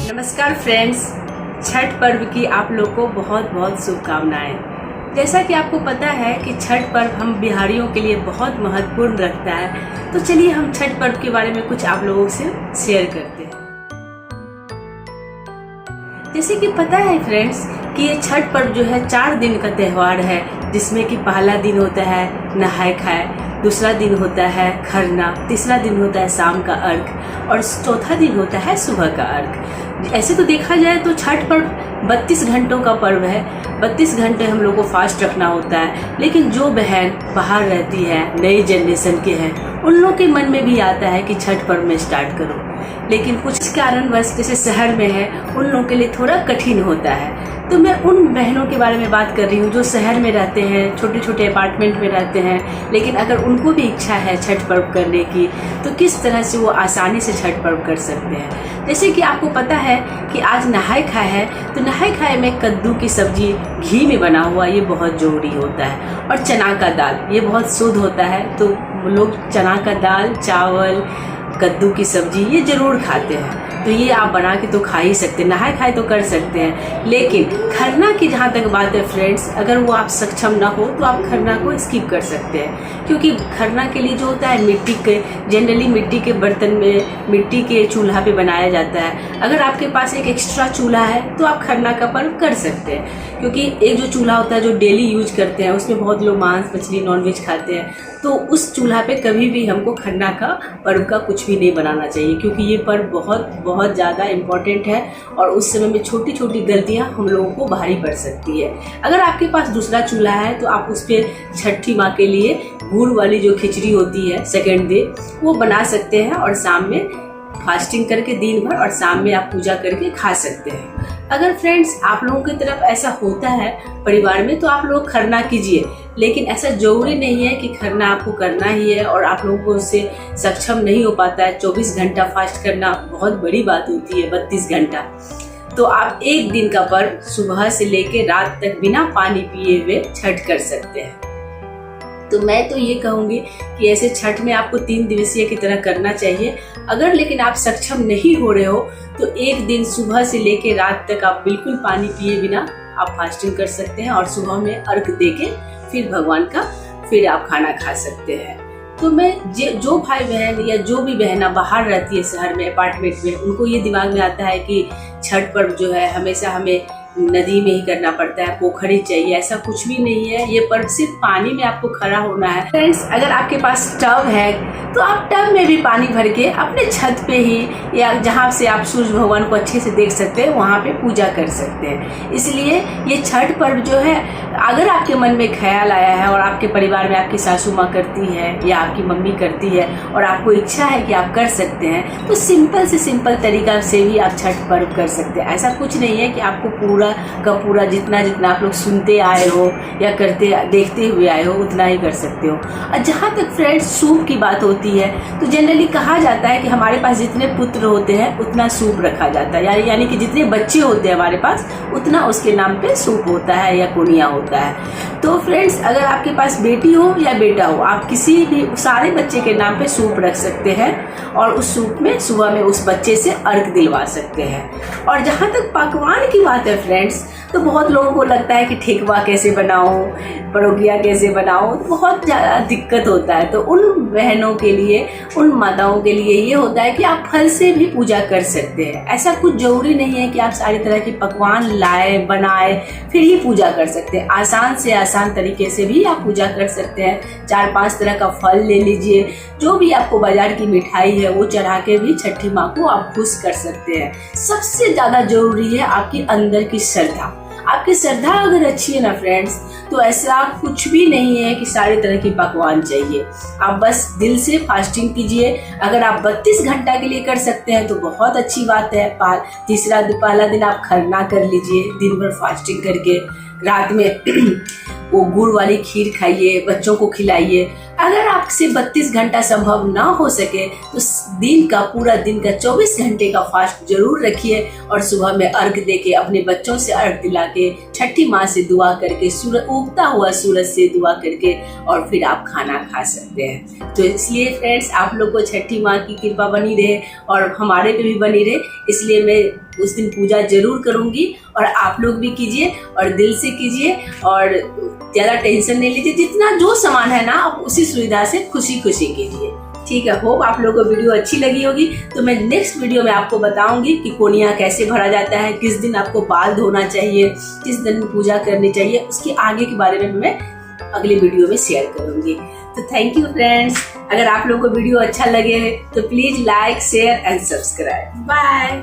नमस्कार फ्रेंड्स, छठ पर्व की आप लोग को बहुत बहुत शुभकामनाएं। जैसा कि आपको पता है कि छठ पर्व हम बिहारियों के लिए बहुत महत्वपूर्ण रखता है, तो चलिए हम छठ पर्व के बारे में कुछ आप लोगों से शेयर करते हैं। जैसे कि पता है फ्रेंड्स कि ये छठ पर्व जो है 4 दिन का त्यौहार है, जिसमें कि पहला दिन होता है नहाए खाए, दूसरा दिन होता है खरना, तीसरा दिन होता है शाम का अर्घ और चौथा दिन होता है सुबह का अर्घ। ऐसे तो देखा जाए तो छठ पर्व 32 घंटों का पर्व है। 32 घंटे हम लोग को फास्ट रखना होता है, लेकिन जो बहन बाहर रहती है, नई जनरेशन के हैं, उन लोग के मन में भी आता है कि छठ पर्व में स्टार्ट करो, लेकिन कुछ कारणवश जैसे शहर में है उन लोगों के लिए थोड़ा कठिन होता है। तो मैं उन बहनों के बारे में बात कर रही हूँ जो शहर में रहते हैं, छोटे छोटे अपार्टमेंट में रहते हैं, लेकिन अगर उनको भी इच्छा है छठ पर्व करने की तो किस तरह से वो आसानी से छठ पर्व कर सकते हैं। जैसे कि आपको पता है कि आज नहाए खाए है, तो नहाए खाए में कद्दू की सब्जी घी में बना हुआ ये बहुत जरूरी होता है, और चना का दाल ये बहुत शुद्ध होता है। तो लोग चना का दाल, चावल, कद्दू की सब्जी ये जरूर खाते हैं, तो ये आप बना के तो खा ही सकते हैं, नहाए खाए तो कर सकते हैं। लेकिन खरना की जहाँ तक बात है फ्रेंड्स, अगर वो आप सक्षम ना हो तो आप खरना को स्किप कर सकते हैं, क्योंकि खरना के लिए जो होता है मिट्टी के, जनरली मिट्टी के बर्तन में, मिट्टी के चूल्हा पे बनाया जाता है। अगर आपके पास एक एक्स्ट्रा चूल्हा है तो आप खरना का पर्व कर सकते हैं, क्योंकि एक जो चूल्हा होता है जो डेली यूज करते हैं उसमें बहुत लोग मांस मछली नॉनवेज खाते हैं, तो उस चूल्हा पे कभी भी हमको खरना का पर्व का कुछ भी नहीं बनाना चाहिए, क्योंकि ये पर्व बहुत बहुत ज़्यादा इम्पोर्टेंट है और उस समय में छोटी छोटी गलतियां हम लोगों को भारी पड़ सकती है। अगर आपके पास दूसरा चूल्हा है तो आप उस पर छठी माँ के लिए गुड़ वाली जो खिचड़ी होती है सेकेंड डे वो बना सकते हैं, और शाम में फास्टिंग करके दिन भर और शाम में आप पूजा करके खा सकते हैं। अगर फ्रेंड्स आप लोगों की तरफ ऐसा होता है परिवार में तो आप लोग खरना कीजिए, लेकिन ऐसा जरूरी नहीं है कि खरना आपको करना ही है, और आप लोगों को उससे सक्षम नहीं हो पाता है। 24 घंटा फास्ट करना बहुत बड़ी बात होती है, 32 घंटा। तो आप एक दिन का पर्व सुबह से लेकर रात तक बिना पानी पिए हुए छठ कर सकते हैं। तो मैं तो ये कहूँगी कि ऐसे छठ में आपको 3 दिवसीय की तरह करना चाहिए। अगर लेकिन आप सक्षम नहीं हो रहे हो तो एक दिन सुबह से लेकर रात तक आप बिल्कुल पानी पिए बिना आप फास्टिंग कर सकते हैं, और सुबह में अर्घ देके फिर भगवान का फिर आप खाना खा सकते हैं। तो मैं जो भाई बहन या जो भी बहना बाहर रहती है शहर में अपार्टमेंट में, उनको ये दिमाग में आता है कि छठ पर्व जो है हमेशा हमें नदी में ही करना पड़ता है, पोखरी चाहिए, ऐसा कुछ भी नहीं है। ये पर्व सिर्फ पानी में आपको खड़ा होना है। फ्रेंड्स अगर आपके पास टब है तो आप टब में भी पानी भर के अपने छत पे ही या जहाँ से आप सूर्य भगवान को अच्छे से देख सकते हैं वहाँ पे पूजा कर सकते हैं। इसलिए ये छठ पर्व जो है, अगर आपके मन में ख्याल आया है और आपके परिवार में आपकी सासू माँ करती है या आपकी मम्मी करती है और आपको इच्छा है कि आप कर सकते हैं, तो सिंपल से सिंपल तरीका से भी आप छठ पर्व कर सकते हैं। ऐसा कुछ नहीं है कि आपको पूरा का पूरा जितना आप लोग सुनते आए हो या करते देखते हुए आए हो उतना ही कर सकते हो। और जहाँ तक फ्रेंड्स सूप की बात होती है, तो जनरली कहा जाता है कि हमारे पास जितने पुत्र होते हैं उतना सूप रखा जाता है, यानी कि जितने बच्चे होते हैं हमारे पास उतना उसके नाम पे सूप होता है या कुनिया होता है। तो फ्रेंड्स अगर आपके पास बेटी हो या बेटा हो, आप किसी भी सारे बच्चे के नाम पे सूप रख सकते हैं, और उस सूप में सुबह में उस बच्चे से अर्घ दिलवा सकते हैं। और जहाँ तक पकवान की बात है फ्रेंड्स, तो बहुत लोगों को लगता है कि ठेकुआ कैसे बनाऊं, परोगिया कैसे बनाऊं, बहुत ज़्यादा दिक्कत होता है। तो उन बहनों के लिए, उन माताओं के लिए ये होता है कि आप फल से भी पूजा कर सकते हैं। ऐसा कुछ जरूरी नहीं है कि आप सारी तरह के पकवान लाए बनाए फिर ही पूजा कर सकते हैं। आसान से आसान तरीके से भी आप पूजा कर सकते हैं। 4-5 तरह का फल ले लीजिए, जो भी आपको बाजार की मिठाई है वो चढ़ा के भी छठी माँ को आप खुश कर सकते हैं। सबसे ज़्यादा जरूरी है आपकी अंदर की श्रद्धा। आपकी श्रद्धा अगर अच्छी है ना फ्रेंड्स, तो ऐसा कुछ भी नहीं है कि सारे तरह के पकवान चाहिए। आप बस दिल से फास्टिंग कीजिए। अगर आप 32 घंटा के लिए कर सकते हैं तो बहुत अच्छी बात है। पहला दिन आप खरना कर लीजिए, दिन भर फास्टिंग करके रात में वो गुड़ वाली खीर खाइए, बच्चों को खिलाइए। अगर आपसे 32 घंटा संभव ना हो सके तो दिन का पूरा दिन का 24 घंटे का फास्ट जरूर रखिए और सुबह में अर्घ देके अपने बच्चों से अर्घ दिला के छठी माँ से दुआ करके सूरज उगता हुआ सूरज से दुआ करके और फिर आप खाना खा सकते हैं। तो इसलिए फ्रेंड्स आप लोग को छठी माँ की कृपा बनी रहे और हमारे पे भी बनी रहे, इसलिए मैं उस दिन पूजा जरूर करूंगी और आप लोग भी कीजिए और दिल से कीजिए और ज्यादा टेंशन नहीं लीजिए। जितना जो सामान है ना आप उसी सुविधा से खुशी खुशी कीजिए। ठीक है, होप आप लोगों को वीडियो अच्छी लगी होगी। तो मैं नेक्स्ट वीडियो में आपको बताऊंगी कि कोनिया कैसे भरा जाता है, किस दिन आपको बाल धोना चाहिए, किस दिन पूजा करनी चाहिए, उसके आगे के बारे में मैं अगले वीडियो में शेयर करूंगी। तो थैंक यू फ्रेंड्स। अगर आप लोगों को वीडियो अच्छा लगे तो please like share and subscribe. Bye.